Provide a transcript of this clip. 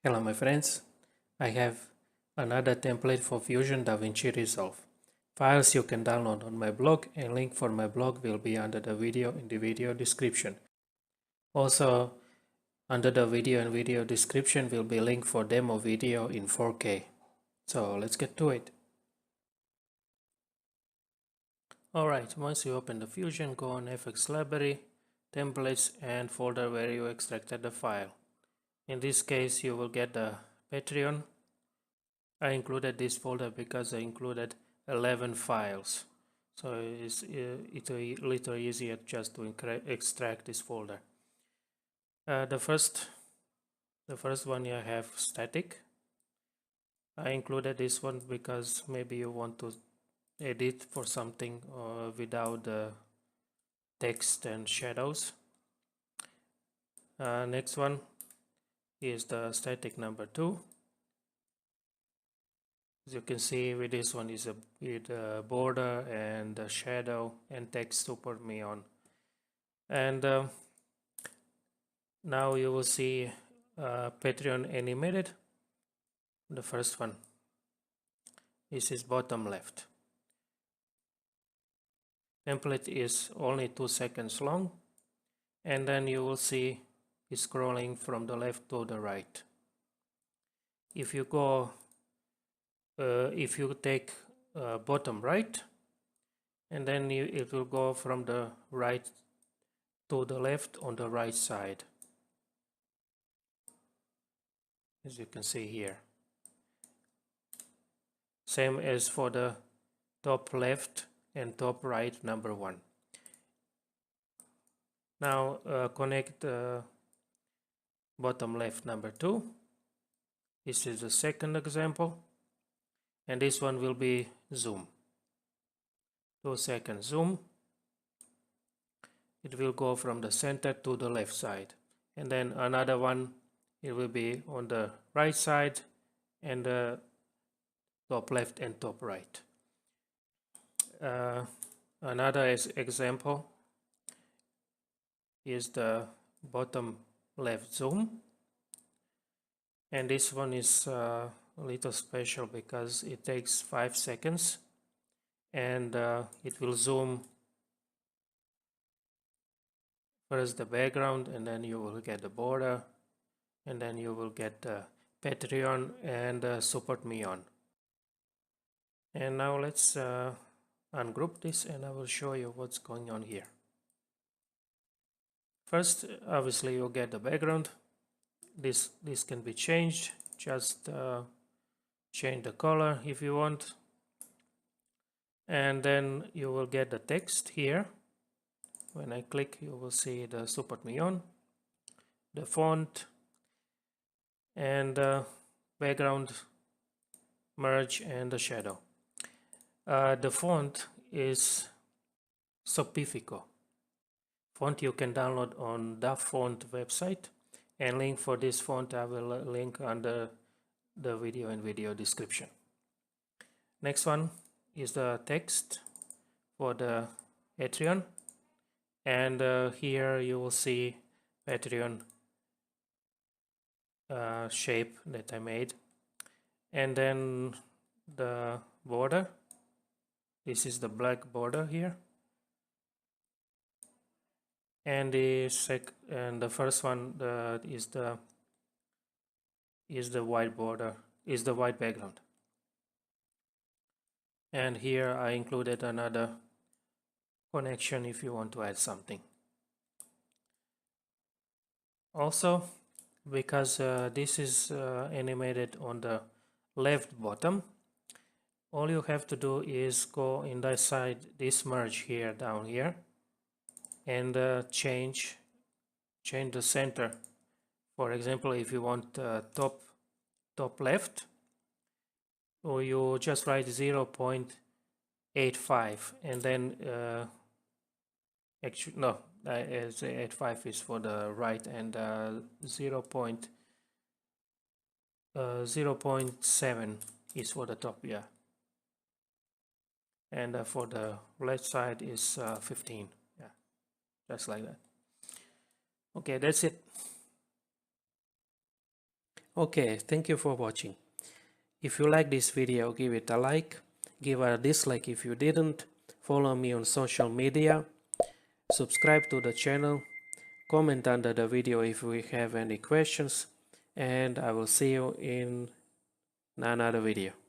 Hello my friends, I have another template for Fusion Davinci Resolve. Files you can download on my blog, and link for my blog will be under the video in the video description. Also under the video description will be link for demo video in 4K. So let's get to it. Alright, once you open the Fusion, go on FX Library, Templates and folder where you extracted the file. In this case you will get the Patreon. I included this folder because I included 11 files, so it's a little easier just to extract this folder. The first one you have static. I included this one because maybe you want to edit for something without the text and shadows. Next one is the static number 2. As you can see, with this one is a border and a shadow and text support me on. And now you will see Patreon animated. The first one. This is bottom left. Template is only 2 seconds long, and then you will see it scrolling from the left to the right. If you go if you take bottom right, and then it will go from the right to the left on the right side, as you can see here. Same as for the top left and top right number 1. Now connect bottom left number 2. This is the second example, and this one will be zoom. 2 seconds zoom. It will go from the center to the left side, and then another one, it will be on the right side and the top left and top right. Another example is the bottom left zoom, and this one is a little special because it takes 5 seconds, and it will zoom first the background, and then you will get the border, and then you will get the Patreon and support me on. And now let's ungroup this, and I will show you what's going on here. First, obviously you'll get the background. This can be changed. Just change the color if you want, and then you will get the text here. When I click, you will see the support me on, the font, and background, merge, and the shadow. The font is Sopifico font. You can download on the font website, and link for this font I will link under the video and video description. Next one is the text for the Ethereum, and here you will see Ethereum shape that I made, and then the border. This is the black border here, and the first one is the white border, is the white background. And here I included another connection if you want to add something. Also, because this is animated on the left bottom, all you have to do is go inside this merge here, down here, and change the center. For example, if you want top left, or you just write 0.85, and then actually no, 85 is for the right, and 0.7 is for the top, yeah, and for the left side is 15, yeah, just like that. Okay, that's it. Okay, thank you for watching. If you like this video, give it a like, give a dislike if you didn't, follow me on social media, subscribe to the channel, comment under the video if we have any questions, and I will see you in another video.